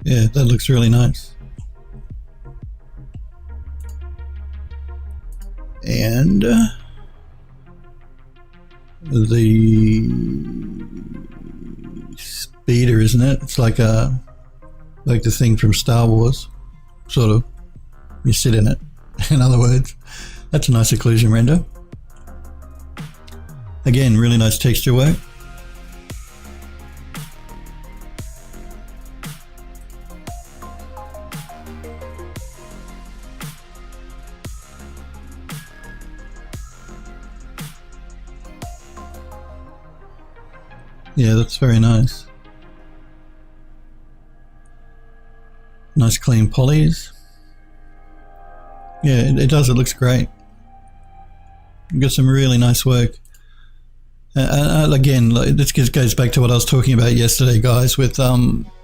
Yeah, that looks really nice. And the speeder, isn't it? It's like the thing from Star Wars, sort of. You sit in it. In other words, that's a nice occlusion render. Again, really nice texture work. Yeah, that's very nice. Nice clean polys. Yeah, it does. It looks great. You've got some really nice work. Again, this goes back to what I was talking about yesterday, guys, with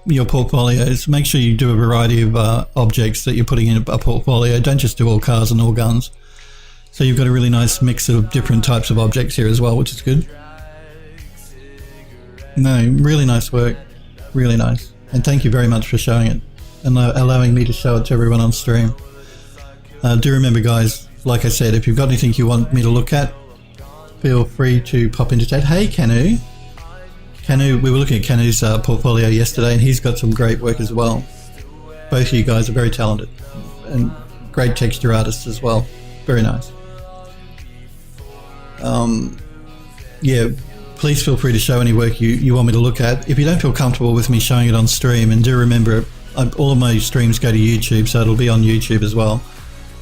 your portfolios. Make sure you do a variety of objects that you're putting in a portfolio. Don't just do all cars and all guns. So you've got a really nice mix of different types of objects here as well, which is good. No, really nice work. Really nice. And thank you very much for showing it and allowing me to show it to everyone on stream. Do remember, guys, like I said, if you've got anything you want me to look at, feel free to pop into chat. Hey, Canu. We were looking at Canu's portfolio yesterday, and he's got some great work as well. Both of you guys are very talented and great texture artists as well. Very nice. Yeah, please feel free to show any work you want me to look at. If you don't feel comfortable with me showing it on stream, and do remember, all of my streams go to YouTube, so it'll be on YouTube as well.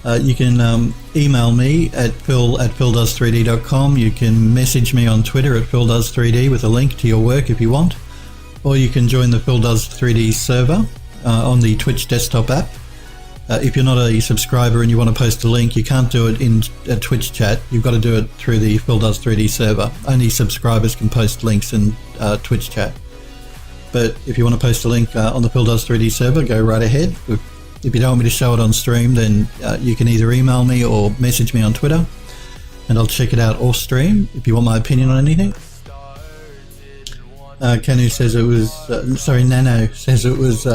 You can email me at phil@phildoes3d.com. You can message me on Twitter at phildoes3d with a link to your work if you want. Or you can join the phildoes3d server on the Twitch desktop app. If you're not a subscriber and you want to post a link, you can't do it in a Twitch chat. You've got to do it through the phildoes3d server. Only subscribers can post links in Twitch chat. But if you want to post a link on the phildoes3d server, go right ahead. If you don't want me to show it on stream, then you can either email me or message me on Twitter, and I'll check it out off stream if you want my opinion on anything. Canu says it was, Nano says it was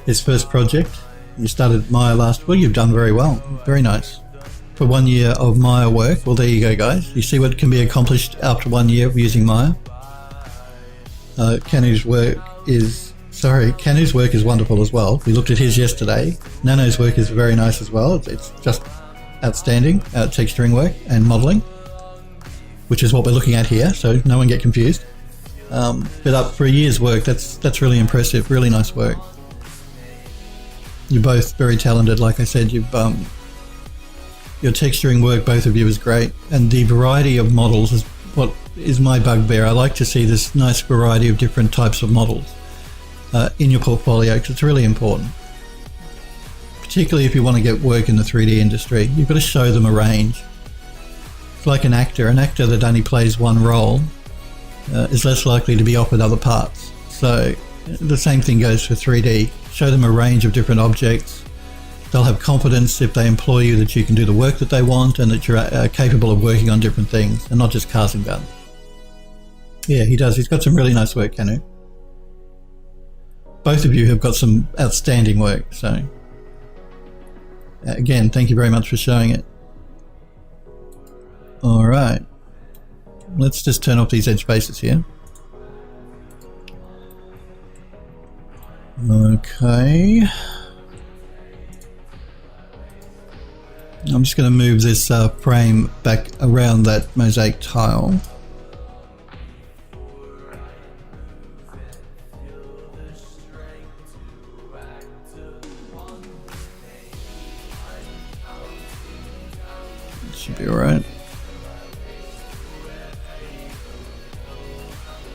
his first project. You started Maya last. Well, you've done very well. Very nice. For 1 year of Maya work. Well, there you go, guys. You see what can be accomplished after 1 year of using Maya. Canu's work is wonderful as well. We looked at his yesterday. Nano's work is very nice as well. It's just outstanding texturing work and modeling, which is what we're looking at here, so no one get confused. But up for a year's work, that's really impressive. Really nice work. You're both very talented. Like I said, your texturing work, both of you, is great, and the variety of models is what is my bugbear. I like to see this nice variety of different types of models in your portfolio, because it's really important, particularly if you want to get work in the 3D industry. You've got to show them a range. It's like an actor that only plays one role is less likely to be offered other parts. So the same thing goes for 3D. Show them a range of different objects. They'll have confidence if they employ you that you can do the work that they want and that you're capable of working on different things and not just cars and guns. Yeah, he does. He's got some really nice work, Canu. Both of you have got some outstanding work, so again, thank you very much for showing it. All right, let's just turn off these edge faces here. Okay, I'm just going to move this frame back around that mosaic tile. Should be all right.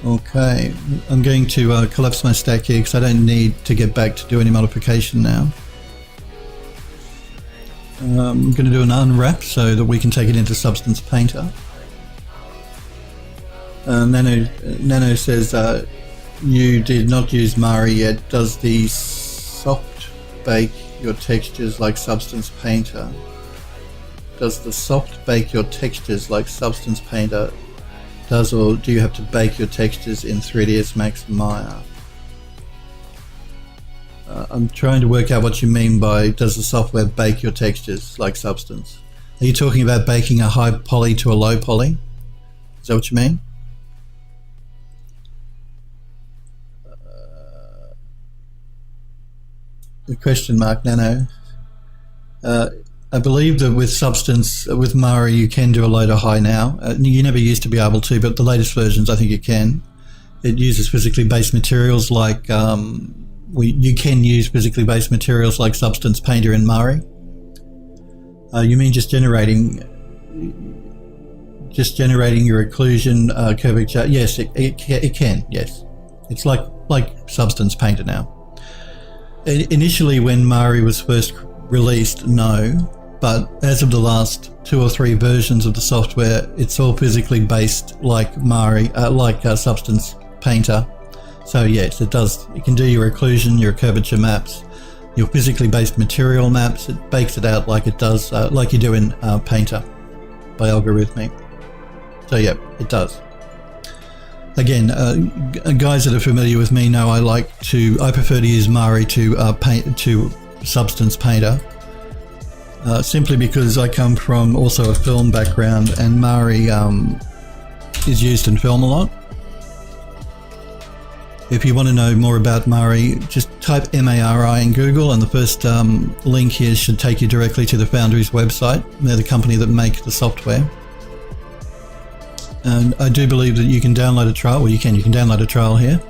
Okay, I'm going to collapse my stack here because I don't need to get back to do any modification now. I'm going to do an unwrap so that we can take it into Substance Painter. Nano says you did not use Mari yet. Does the soft bake your textures like Substance Painter? Does the soft bake your textures like Substance Painter does, or do you have to bake your textures in 3ds Max Maya? I'm trying to work out what you mean by does the software bake your textures like Substance? Are you talking about baking a high poly to a low poly? Is that what you mean? The question mark, Nano. I believe that with Substance, with Mari, you can do a low to high now. You never used to be able to, but the latest versions, I think you can. It uses physically based materials like, you can use physically based materials like Substance Painter in Mari. You mean just generating your occlusion, curvature? Yes, it can, yes. It's like Substance Painter now. Initially, when Mari was first released, no, but as of the last 2 or 3 versions of the software, it's all physically based like Mari, Substance Painter. So yes, it does. You can do your occlusion, your curvature maps, your physically based material maps. It bakes it out like it does, like you do in Painter by Algorithmic. So yeah, it does. Again, guys that are familiar with me know I prefer to use Mari to Substance Painter, simply because I come from also a film background, and Mari is used in film a lot. If you want to know more about Mari, just type MARI in Google, and the first link here should take you directly to the Foundry's website. They're the company that make the software. And I do believe that you can download a trial, or you can download a trial here.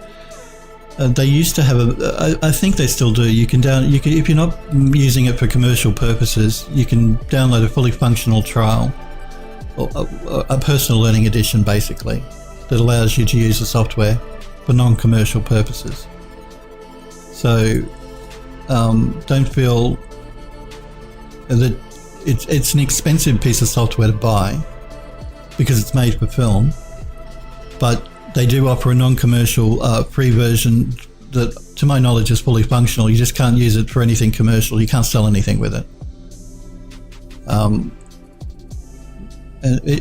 They used to have I think they still do. You can if you're not using it for commercial purposes, you can download a fully functional trial, or a personal learning edition basically, that allows you to use the software for non-commercial purposes. So don't feel that it's an expensive piece of software to buy because it's made for film, but they do offer a non-commercial free version that, to my knowledge, is fully functional. You just can't use it for anything commercial. You can't sell anything with it.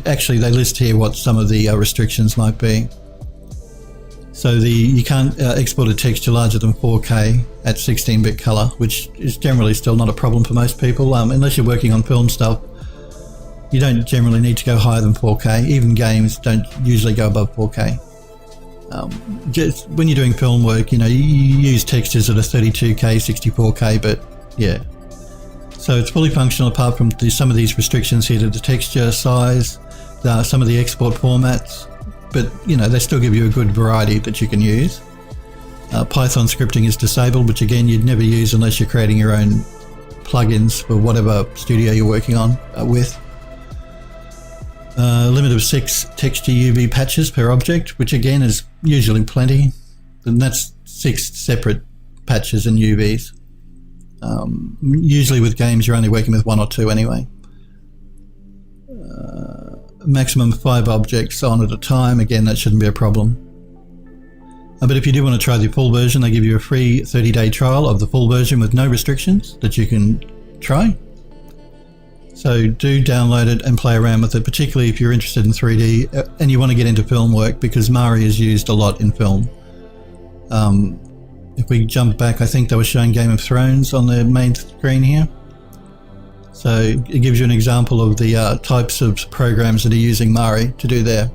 Actually, they list here what some of the restrictions might be. So you can't export a texture larger than 4K at 16-bit color, which is generally still not a problem for most people. Unless you're working on film stuff, you don't generally need to go higher than 4K. Even games don't usually go above 4K. Just when you're doing film work, you use textures that are 32K, 64K, but yeah. So it's fully functional apart from some of these restrictions here to the texture size, some of the export formats, but they still give you a good variety that you can use. Python scripting is disabled, which again you'd never use unless you're creating your own plugins for whatever studio you're working on with. Limit of 6 texture UV patches per object, which again is usually plenty, and that's 6 separate patches and UVs. Usually with games you're only working with 1 or 2 anyway. Maximum 5 objects on at a time, again that shouldn't be a problem. But if you do want to try the full version, they give you a free 30-day trial of the full version with no restrictions that you can try. So do download it and play around with it, particularly if you're interested in 3D and you want to get into film work, because Mari is used a lot in film. If we jump back, I think they were showing Game of Thrones on the main screen here. So it gives you an example of the types of programs that are using Mari to do their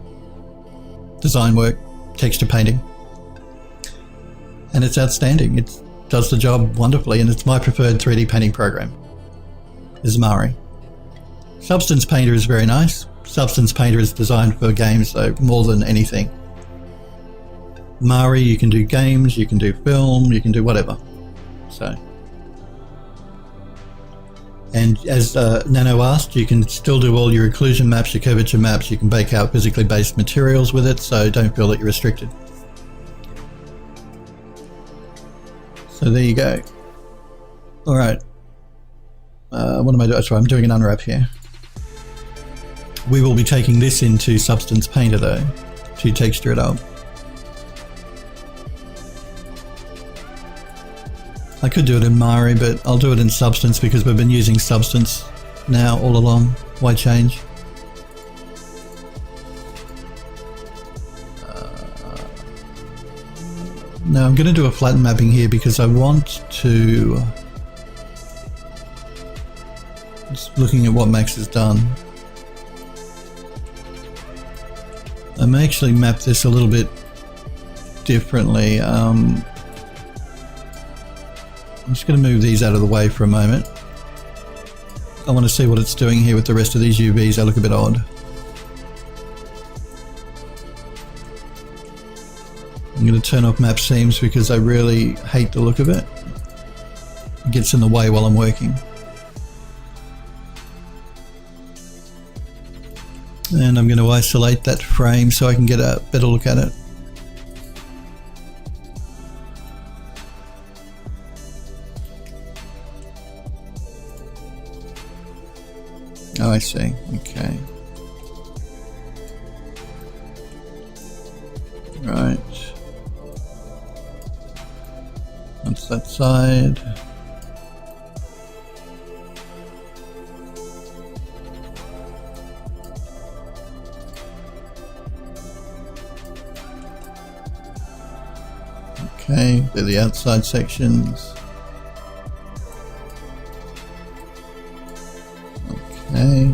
design work, texture painting. And it's outstanding. It does the job wonderfully, and it's my preferred 3D painting program, is Mari. Substance Painter is very nice. Substance Painter is designed for games, though, more than anything. Mari, you can do games, you can do film, you can do whatever. So, and as Nano asked, you can still do all your occlusion maps, your curvature maps. You can bake out physically based materials with it, so don't feel that you're restricted. So there you go. All right. What am I doing? Sorry, I'm doing an unwrap here. We will be taking this into Substance Painter though, to texture it up. I could do it in Mari, but I'll do it in Substance because we've been using Substance now all along. Why change? Now I'm going to do a flatten mapping here because I want to, just looking at what Max has done, I may actually map this a little bit differently. I'm just going to move these out of the way for a moment. I want to see what it's doing here with the rest of these UVs. They look a bit odd. I'm going to turn off map seams because I really hate the look of it. It gets in the way while I'm working. And I'm going to isolate that frame so I can get a better look at it. Oh, I see. Okay. Right. That's that side. Okay, they're the outside sections. Okay.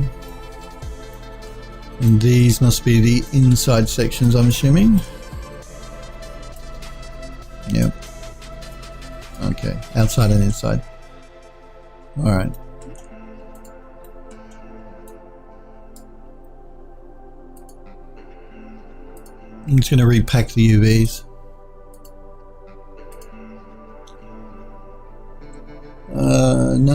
And these must be the inside sections, I'm assuming. Yep. Okay, outside and inside. Alright. I'm just going to repack the UVs. No.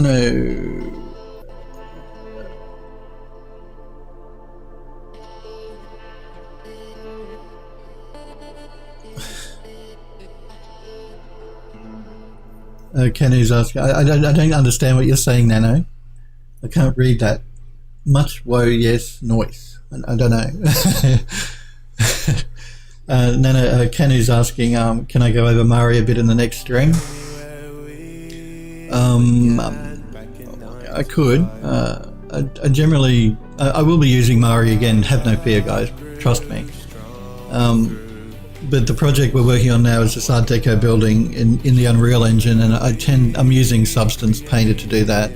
Kenny's asking, I don't understand what you're saying, Nano. I can't read that. Much woe, yes, noise. I don't know. Nano, Kenny's asking, can I go over Mari a bit in the next stream? I could. I generally, I will be using Mari again, have no fear guys, trust me. But the project we're working on now is this Art Deco building in the Unreal Engine, and I'm using Substance Painter to do that.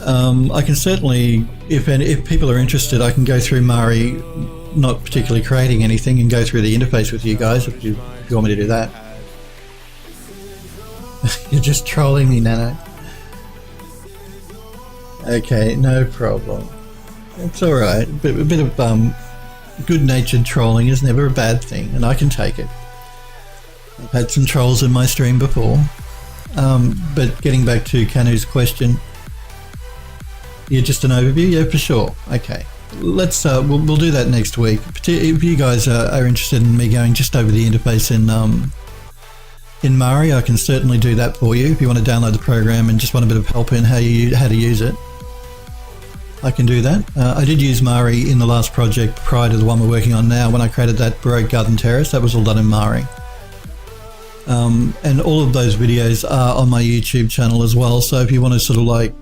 I can certainly, if people are interested, I can go through Mari, not particularly creating anything, and go through the interface with you guys if you want me to do that. You're just trolling me, Nano. Okay, no problem. It's alright. A bit of good-natured trolling is never a bad thing, and I can take it. I've had some trolls in my stream before. But getting back to Kanu's question, yeah, just an overview? Yeah, for sure. Okay. Let's we'll do that next week. If you guys are interested in me going just over the interface in Mari, I can certainly do that for you. If you want to download the program and just want a bit of help in how to use it, I can do that. I did use Mari in the last project prior to the one we're working on now when I created that Baroque Garden Terrace. That was all done in Mari. And all of those videos are on my YouTube channel as well, so if you want to sort of like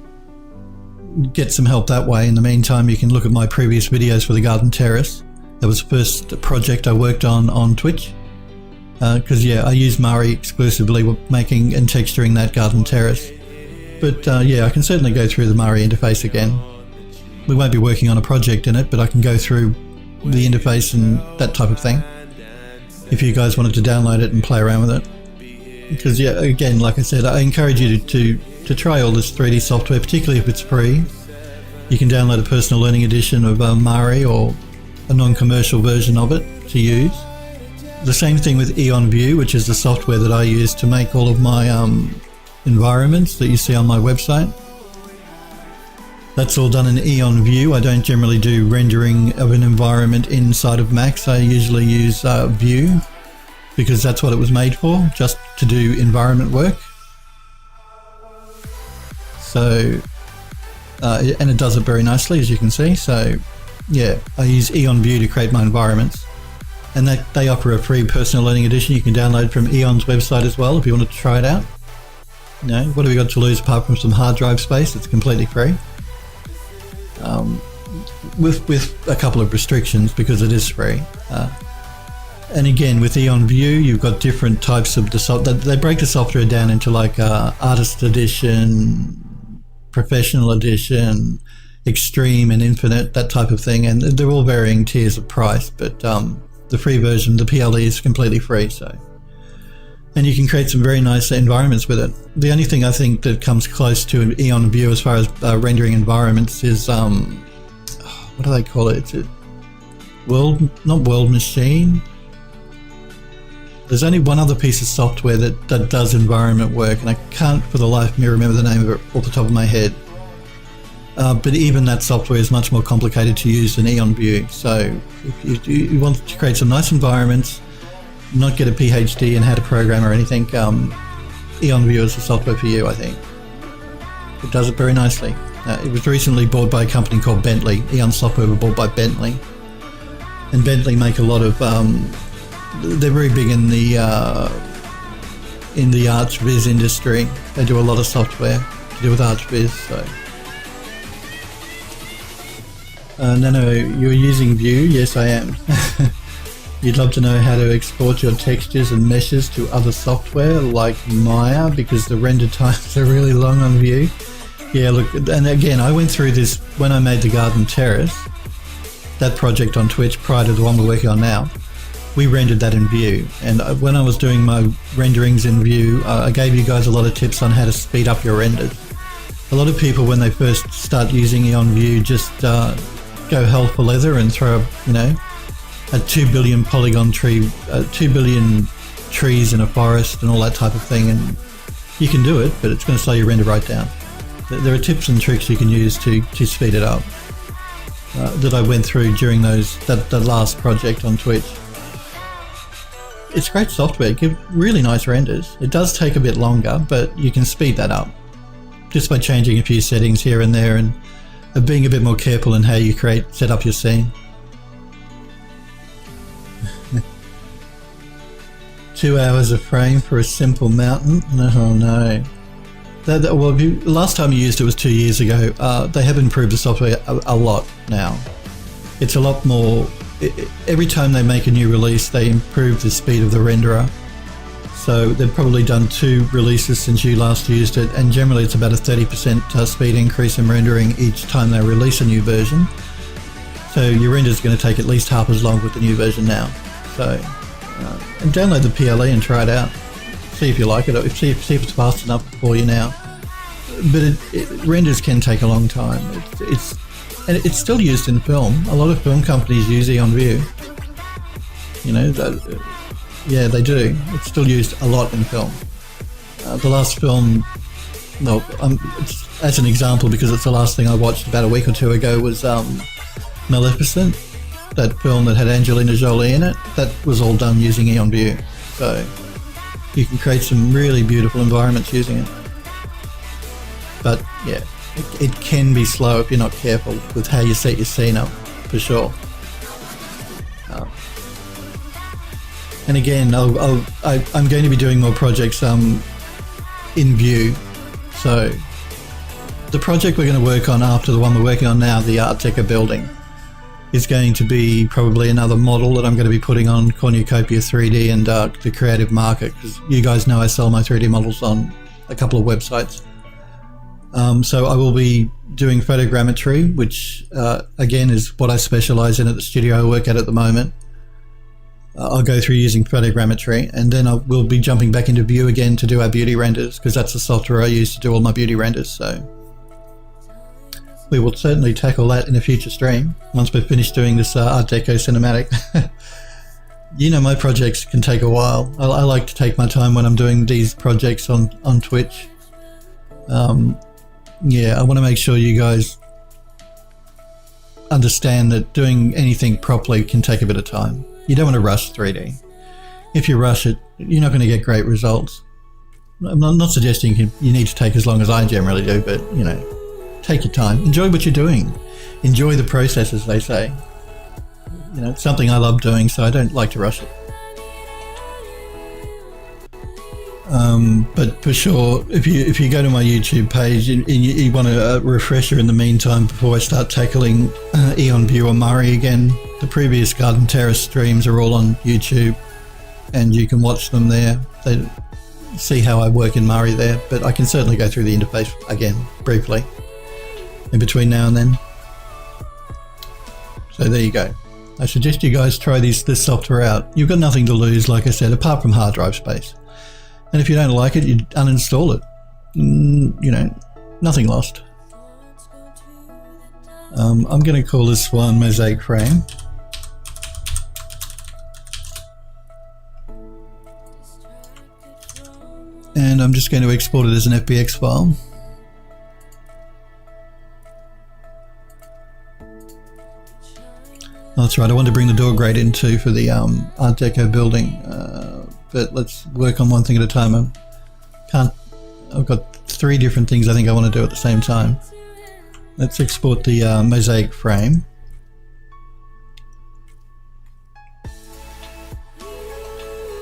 get some help that way, in the meantime you can look at my previous videos for the Garden Terrace. That was the first project I worked on Twitch. Because yeah, I use Mari exclusively making and texturing that Garden Terrace. But yeah, I can certainly go through the Mari interface again. We won't be working on a project in it, but I can go through the interface and that type of thing if you guys wanted to download it and play around with it. Because yeah, again, like I said, I encourage you to try all this 3D software, particularly if it's free. You can download a personal learning edition of Mari or a non-commercial version of it to use. The same thing with Eon View, which is the software that I use to make all of my environments that you see on my website. That's all done in Eon View. I don't generally do rendering of an environment inside of Max. I usually use View because that's what it was made for, just to do environment work. So, and it does it very nicely, as you can see. So yeah, I use Eon View to create my environments. And they offer a free personal learning edition you can download from Eon's website as well if you wanted to try it out. You know, what have we got to lose apart from some hard drive space? It's completely free. With a couple of restrictions because it is free. And again, with Eon View, you've got different types of they break the software down into like Artist Edition, Professional Edition, Extreme and Infinite, that type of thing. And they're all varying tiers of price, but the free version, the PLE, is completely free. So, and you can create some very nice environments with it. The only thing I think that comes close to Eon View as far as rendering environments is, what do they call it? It's not World Machine. There's only one other piece of software that does environment work, and I can't for the life of me remember the name of it off the top of my head. But even that software is much more complicated to use than Eon View. So if you want to create some nice environments, not get a PhD in how to program or anything, Eon View is the software for you, I think. It does it very nicely. It was recently bought by a company called Bentley. Eon Software were bought by Bentley. And Bentley make a lot of, they're very big in the ARH.W.G industry. They do a lot of software to do with ARH.W.G, so. No, you're using Vue? Yes, I am. You'd love to know how to export your textures and meshes to other software like Maya because the render times are really long on Vue. Yeah, look, and again, I went through this when I made the Garden Terrace, that project on Twitch prior to the one we're working on now. We rendered that in Vue, and when I was doing my renderings in Vue, I gave you guys a lot of tips on how to speed up your renders. A lot of people, when they first start using Eon Vue, just go hell for leather and throw, a 2 billion polygon tree, 2 billion trees in a forest and all that type of thing, and you can do it, but it's going to slow your render right down. There are tips and tricks you can use to speed it up that I went through during that last project on Twitch. It's great software, give really nice renders. It does take a bit longer, but you can speed that up just by changing a few settings here and there and being a bit more careful in how you set up your scene. 2 hours a frame for a simple mountain? No, no. Well, last time you used it was 2 years ago. They have improved the software a lot now. It's a lot more. Every time they make a new release, they improve the speed of the renderer. So they've probably done 2 releases since you last used it, and generally it's about a 30% speed increase in rendering each time they release a new version. So your render is going to take at least half as long with the new version now. So and download the PLE and try it out. See if you like it, see if it's fast enough for you now. But renders can take a long time. And it's still used in film. A lot of film companies use Eon View. Yeah, they do. It's still used a lot in film. The last film, well, as an example, because it's the last thing I watched about a week or 2 ago, was Maleficent, that film that had Angelina Jolie in it. That was all done using Eon View. So you can create some really beautiful environments using it. But yeah, it can be slow if you're not careful with how you set your scene up, for sure. And again, I'm going to be doing more projects in Vue. So the project we're going to work on after the one we're working on now, the Art Deco building, is going to be probably another model that I'm going to be putting on Cornucopia 3D and the Creative Market, because you guys know I sell my 3D models on a couple of websites. So I will be doing photogrammetry, which again is what I specialize in at the studio I work at the moment. I'll go through using photogrammetry, and then I will be jumping back into Vue again to do our beauty renders, because that's the software I use to do all my beauty renders. So we will certainly tackle that in a future stream once we're finished doing this Art Deco cinematic. My projects can take a while. I like to take my time when I'm doing these projects on Twitch. Yeah, I want to make sure you guys understand that doing anything properly can take a bit of time. You don't want to rush 3D. If you rush it, you're not going to get great results. I'm not suggesting you need to take as long as I generally do, but, take your time. Enjoy what you're doing. Enjoy the process, as they say. It's something I love doing, so I don't like to rush it. But for sure, if you go to my YouTube page and you want a refresher in the meantime before I start tackling Eon View or Mari again, the previous Garden Terrace streams are all on YouTube. and you can watch them there. They see how I work in Mari there, but I can certainly go through the interface again briefly in between now and then. So there you go. I suggest you guys try this software out. You've got nothing to lose, like I said, apart from hard drive space. And if you don't like it, you uninstall it. You know, nothing lost. I'm going to call this one Mosaic Frame. And I'm just going to export it as an FBX file. Oh, that's right, I want to bring the door grate in too for the Art Deco building. But let's work on one thing at a time. I've got 3 different things I think I want to do at the same time. Let's export the Mosaic Frame.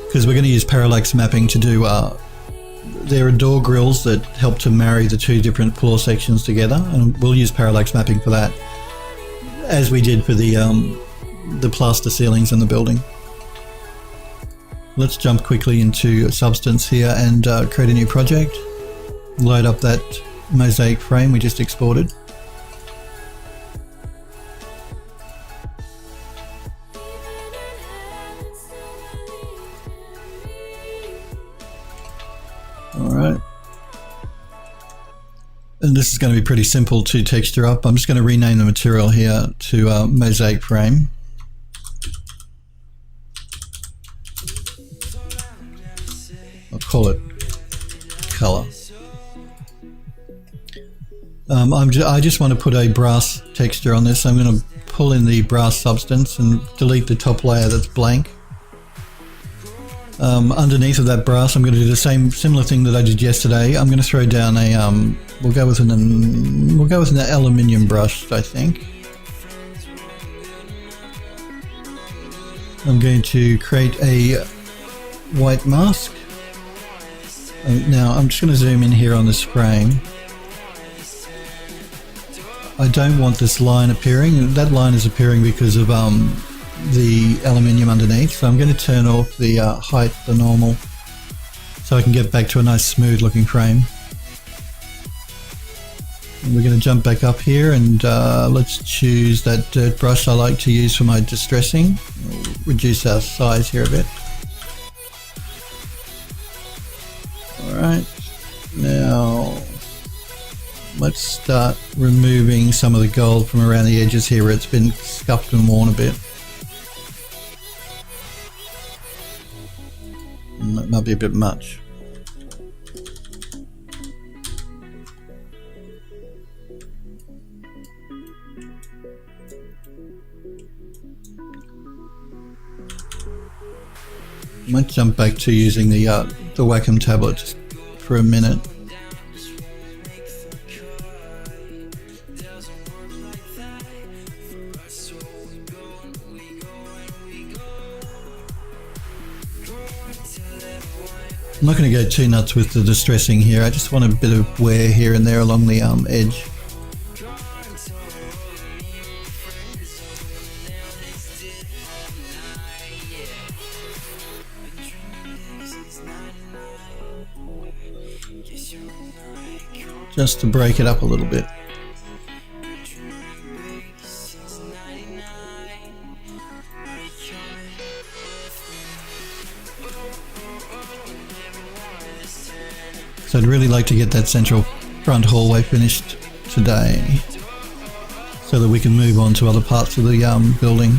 Because we're going to use parallax mapping to do there are door grills that help to marry the 2 different floor sections together, and we'll use parallax mapping for that, as we did for the plaster ceilings in the building. Let's jump quickly into Substance here and create a new project. Load up that Mosaic Frame we just exported. Alright. And this is going to be pretty simple to texture up. I'm just going to rename the material here to Mosaic Frame. I'll call it color. I just want to put a brass texture on this. I'm going to pull in the brass substance and delete the top layer that's blank. Underneath of that brass, I'm going to do the similar thing that I did yesterday. I'm going to throw down a we'll go with an aluminium brush, I think. I'm going to create a white mask. Now I'm just going to zoom in here on this frame. I don't want this line appearing. That line is appearing because of the aluminium underneath, so I'm going to turn off the height to normal so I can get back to a nice smooth looking frame. And we're going to jump back up here and let's choose that dirt brush I like to use for my distressing. We'll reduce our size here a bit. Alright, now let's start removing some of the gold from around the edges here where it's been scuffed and worn a bit. That might be a bit much. I might jump back to using the Wacom tablet for a minute. I'm not going to go too nuts with the distressing here. I just want a bit of wear here and there along the edge. Just to break it up a little bit. So I'd really like to get that central front hallway finished today so that we can move on to other parts of the building.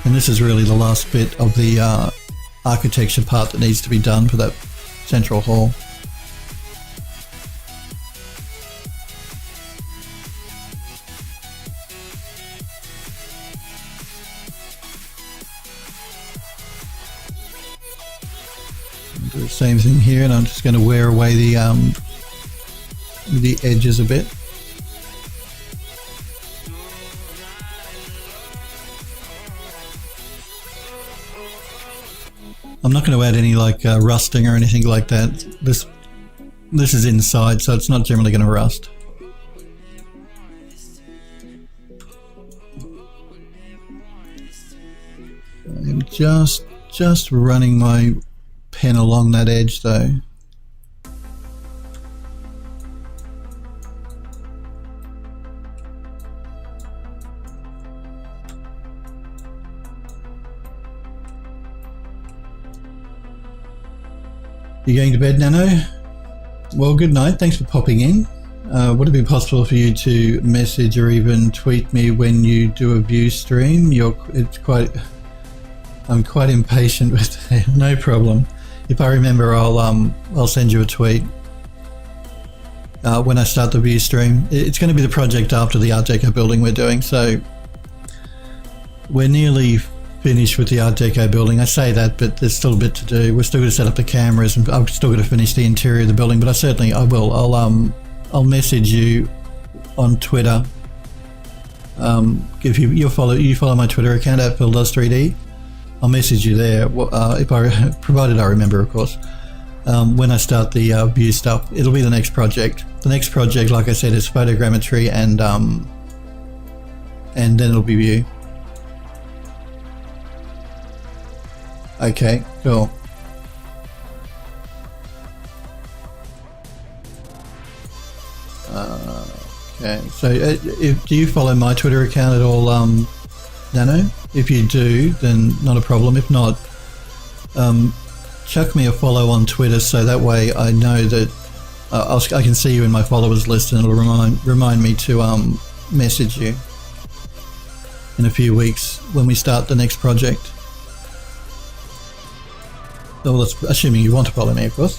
And this is really the last bit of the architecture part that needs to be done for that central hall. Do the same thing here, and I'm just going to wear away the edges a bit. I'm not going to add any like rusting or anything like that. This is inside, so it's not generally going to rust. I'm just just running my pen along that edge though. You going to bed, Nano? Well, good night. Thanks for popping in. Would it be possible for you to message or even tweet me when you do a view stream? I'm quite impatient with it. No problem. If I remember, I'll send you a tweet when I start the view stream. It's going to be the project after the Art Deco building we're doing, so we're nearly finished with the Art Deco building. I say that, but there's still a bit to do. We're still going to set up the cameras, and I've still got to finish the interior of the building. But I will. I'll message you on Twitter. If you follow my Twitter account at PhilDoes3D. I'll message you there. Provided I remember, of course. When I start the view stuff, it'll be the next project. The next project, like I said, is photogrammetry, and then it'll be view. Okay, cool. Okay, so do you follow my Twitter account at all, Nano? If you do, then not a problem. If not, chuck me a follow on Twitter, so that way I know that I can see you in my followers list, and it'll remind me to message you in a few weeks when we start the next project. Well, that's assuming you want to follow me, of course.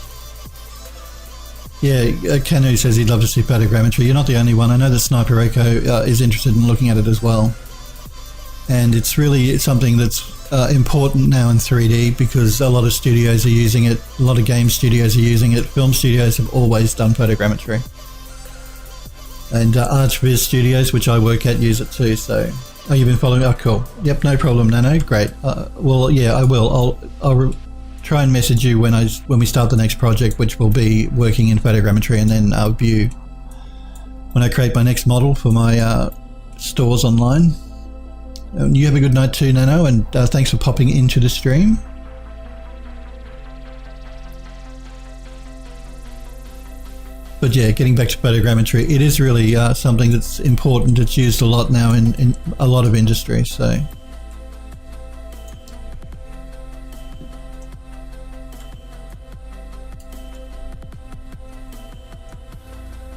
Yeah, Canu says he'd love to see photogrammetry. You're not the only one. I know that Sniper Echo is interested in looking at it as well. And it's really something that's important now in 3D, because a lot of studios are using it. A lot of game studios are using it. Film studios have always done photogrammetry. And ARH.W.G studios, which I work at, use it too. So, you've been following? Oh, cool. Yep, no problem, Nano. Great. Well, yeah, I will. I'll try and message you when we start the next project, which will be working in photogrammetry, and then view when I create my next model for my stores online. And you have a good night too, Nano, and thanks for popping into the stream. But yeah, getting back to photogrammetry, it is really something that's important. It's used a lot now in a lot of industries. So.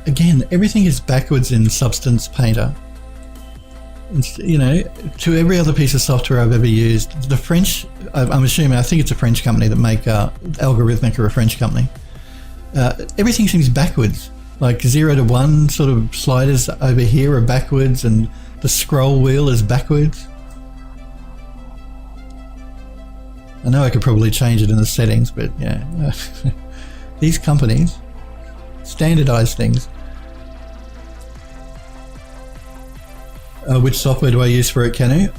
Again, everything is backwards in Substance Painter. It's, you know, to every other piece of software I've ever used. The French, I'm assuming, I think it's a French company that make Algorithmic, or a French company. Everything seems backwards. Like 0 to 1 sort of sliders over here are backwards, and the scroll wheel is backwards. I know I could probably change it in the settings, but yeah. These companies standardize things. Which software do I use for it, Canu?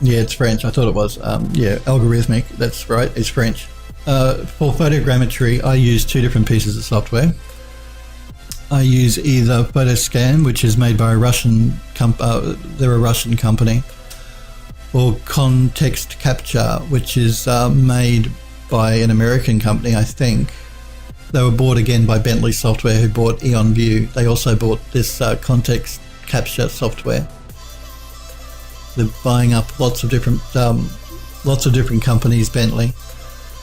Yeah, it's French. I thought it was. Yeah, Algorithmic. That's right. It's French. For photogrammetry, I use two different pieces of software. I use either Photoscan, which is made by a Russian they're a Russian company, or Context Capture, which is made by an American company, I think. They were bought again by Bentley Software, who bought Eon View. They also bought this Context Capture software. They're buying up lots of different companies, Bentley.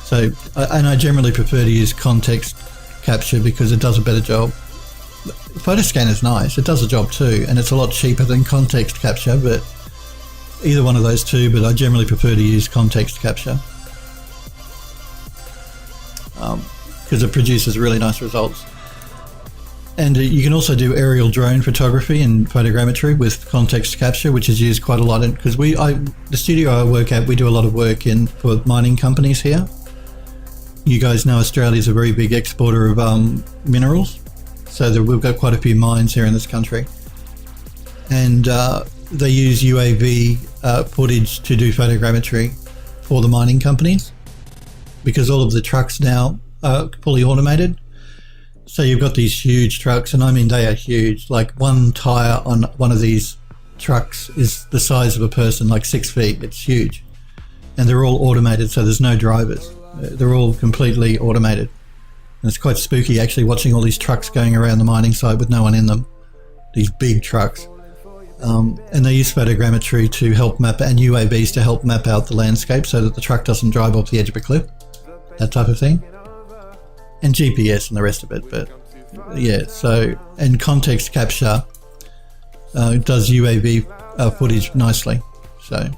So, and I generally prefer to use Context Capture because it does a better job. Photoscan is nice, it does a job too, and it's a lot cheaper than Context Capture, but either one of those two, but I generally prefer to use Context Capture because it produces really nice results. And you can also do aerial drone photography and photogrammetry with Context Capture, which is used quite a lot. Because the studio I work at, we do a lot of work for mining companies here. You guys know Australia's a very big exporter of minerals, so we've got quite a few mines here in this country. And they use UAV footage to do photogrammetry for the mining companies, because all of the trucks now are fully automated. So you've got these huge trucks, and I mean, they are huge. Like one tire on one of these trucks is the size of a person, like 6 feet. It's huge. and they're all automated, so there's no drivers. They're all completely automated. And it's quite spooky actually watching all these trucks going around the mining site with no one in them. These big trucks. And they use photogrammetry to help map, and UAVs to help map out the landscape so that the truck doesn't drive off the edge of a cliff. That type of thing. And GPS and the rest of it. But yeah, so, and context capture does UAV footage nicely. So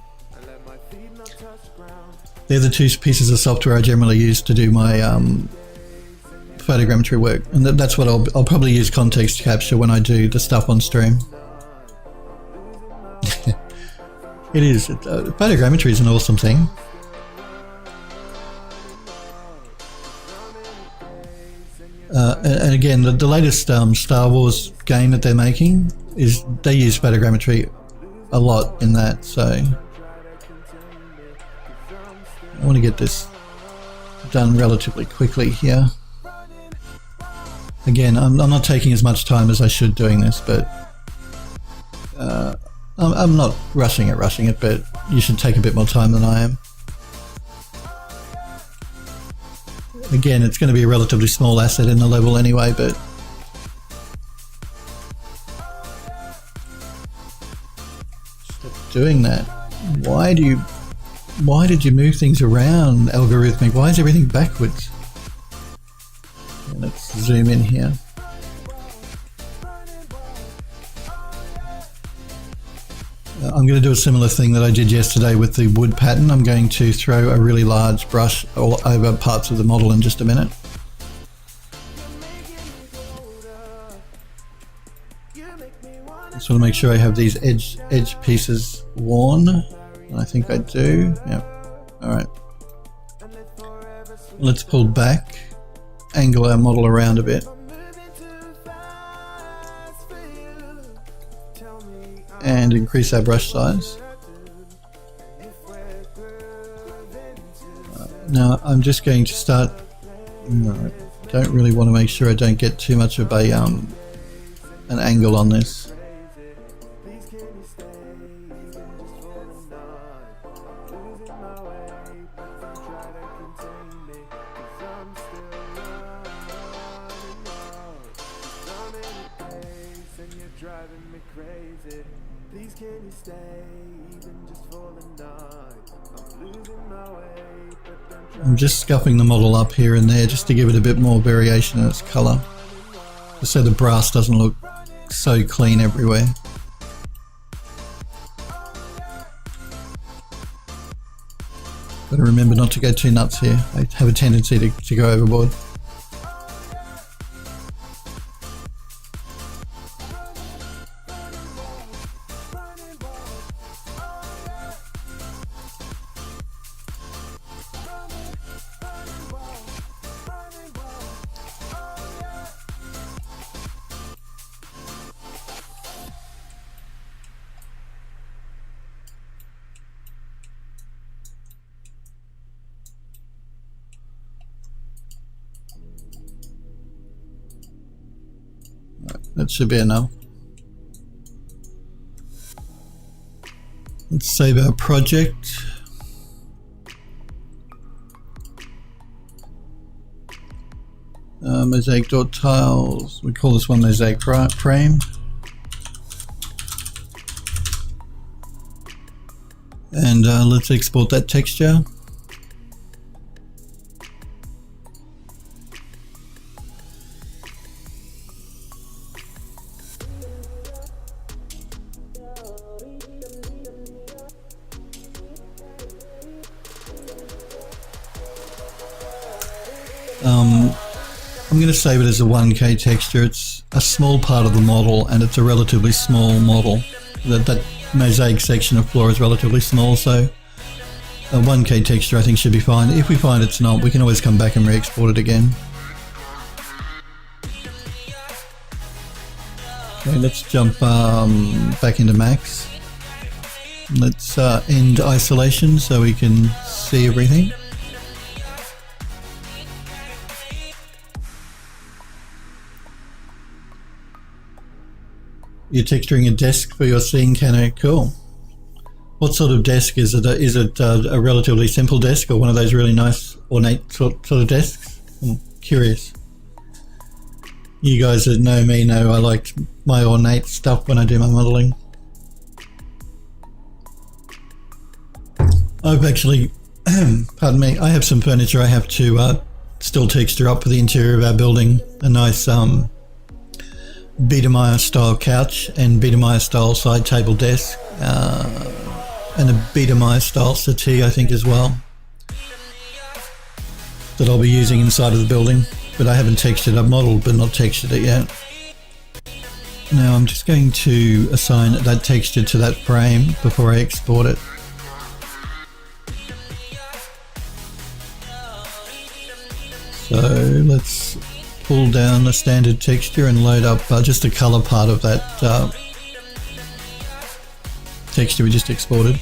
they're the two pieces of software I generally use to do my photogrammetry work, and that's what I'll probably use context capture when I do the stuff on stream. It is. Photogrammetry is an awesome thing. And again, the latest Star Wars game that they're making is they use photogrammetry a lot in that. So I want to get this done relatively quickly here. Again, I'm not taking as much time as I should doing this, but I'm not rushing it, but you should take a bit more time than I am. Again, it's going to be a relatively small asset in the level anyway, but stop doing that. Why did you move things around, algorithmic? Why is everything backwards? Okay, let's zoom in here. I'm going to do a similar thing that I did yesterday with the wood pattern. I'm going to throw a really large brush all over parts of the model in just a minute. Just want to make sure I have these edge pieces worn. I think I do. Yep. All right. Let's pull back, angle our model around a bit. And increase our brush size. Now I'm just going to start. No, don't really want to make sure I don't get too much of a an angle on this. I'm just scuffing the model up here and there just to give it a bit more variation in its colour, just so the brass doesn't look so clean everywhere. Got to remember not to go too nuts here. I have a tendency to go overboard. That should be enough. Let's save our project. Mosaic.tiles. We call this one mosaic frame. And let's export that texture. I'm going to save it as a 1K texture. It's a small part of the model and it's a relatively small model. That mosaic section of floor is relatively small, so a 1K texture I think should be fine. If we find it's not, we can always come back and re-export it again. Okay, let's jump back into max. Let's end isolation so we can see everything. You're texturing a desk for your scene, Kano. Cool. What sort of desk is it? Is it a relatively simple desk or one of those really nice ornate sort of desks? I'm curious. You guys that know me know I like my ornate stuff when I do my modelling. I've actually, pardon me, I have some furniture I have to still texture up for the interior of our building. A nice Biedermeier style couch and Biedermeier style side table desk and a Biedermeier style settee I think as well that I'll be using inside of the building, but I haven't textured. I've modelled but not textured it yet. Now I'm just going to assign that texture to that frame before I export it. So let's pull down the standard texture and load up just the color part of that texture we just exported.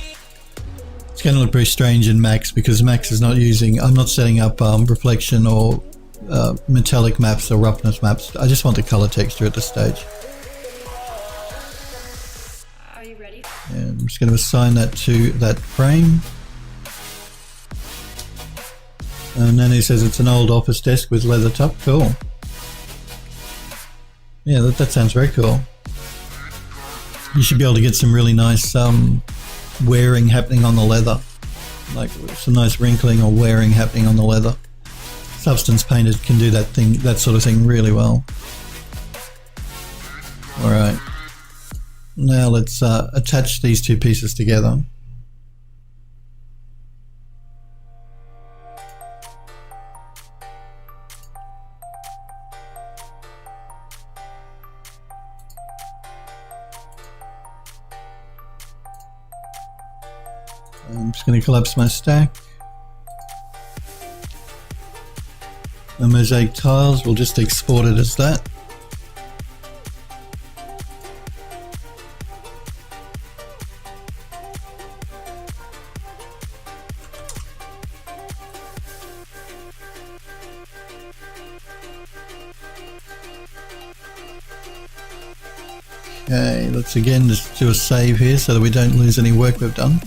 It's going to look very strange in Max because Max is not using, I'm not setting up reflection or metallic maps or roughness maps. I just want the color texture at this stage. Are you ready? And I'm just going to assign that to that frame. Nanu says it's an old office desk with leather top. Cool. Yeah, that sounds very cool. You should be able to get some really nice wearing happening on the leather. Like some nice wrinkling or wearing happening on the leather. Substance painted can do that sort of thing really well. Alright. Now let's attach these two pieces together. I'm just going to collapse my stack. The mosaic tiles, we'll just export it as that. Okay, let's again just do a save here so that we don't lose any work we've done.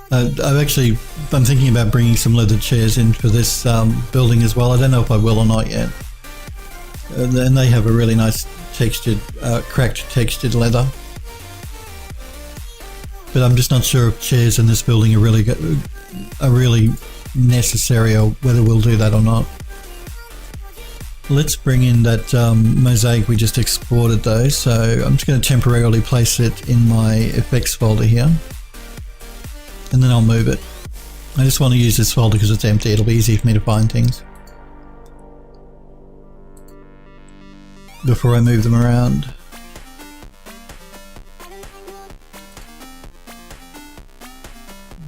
I'm thinking about bringing some leather chairs in for this building as well. I don't know if I will or not yet. And they have a really nice textured, cracked textured leather. But I'm just not sure if chairs in this building are really necessary or whether we'll do that or not. Let's bring in that mosaic we just exported though. So I'm just going to temporarily place it in my effects folder here. And then I'll move it. I just want to use this folder because it's empty. It'll be easy for me to find things before I move them around.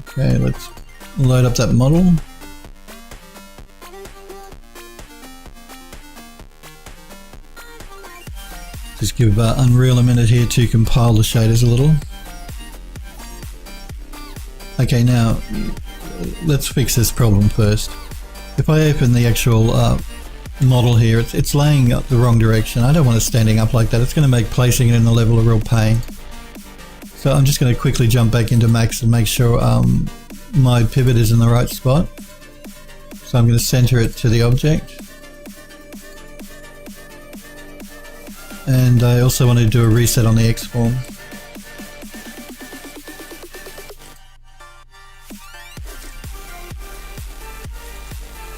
Okay, let's load up that model. Just give Unreal a minute here to compile the shaders a little. Okay, now let's fix this problem first. If I open the actual model here, it's laying up the wrong direction. I don't want it standing up like that. It's going to make placing it in the level a real pain. So I'm just going to quickly jump back into Max and make sure my pivot is in the right spot. So I'm going to center it to the object. And I also want to do a reset on the X-form.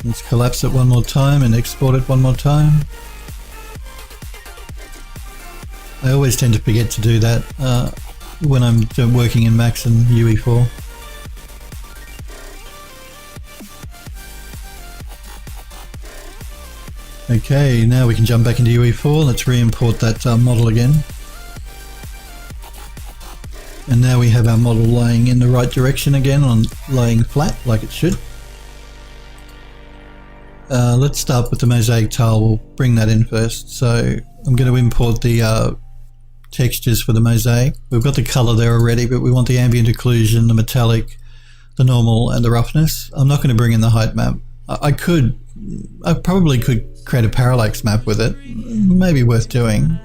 Let's collapse it one more time and export it one more time. I always tend to forget to do that when I'm working in Max and UE4. Okay, now we can jump back into UE4. Let's re-import that model again. And now we have our model laying in the right direction again, on laying flat like it should. Let's start with the mosaic tile. We'll bring that in first. So I'm going to import the textures for the mosaic. We've got the color there already, but we want the ambient occlusion, the metallic, the normal, and the roughness. I'm not going to bring in the height map. I probably could create a parallax map with it. Maybe worth doing.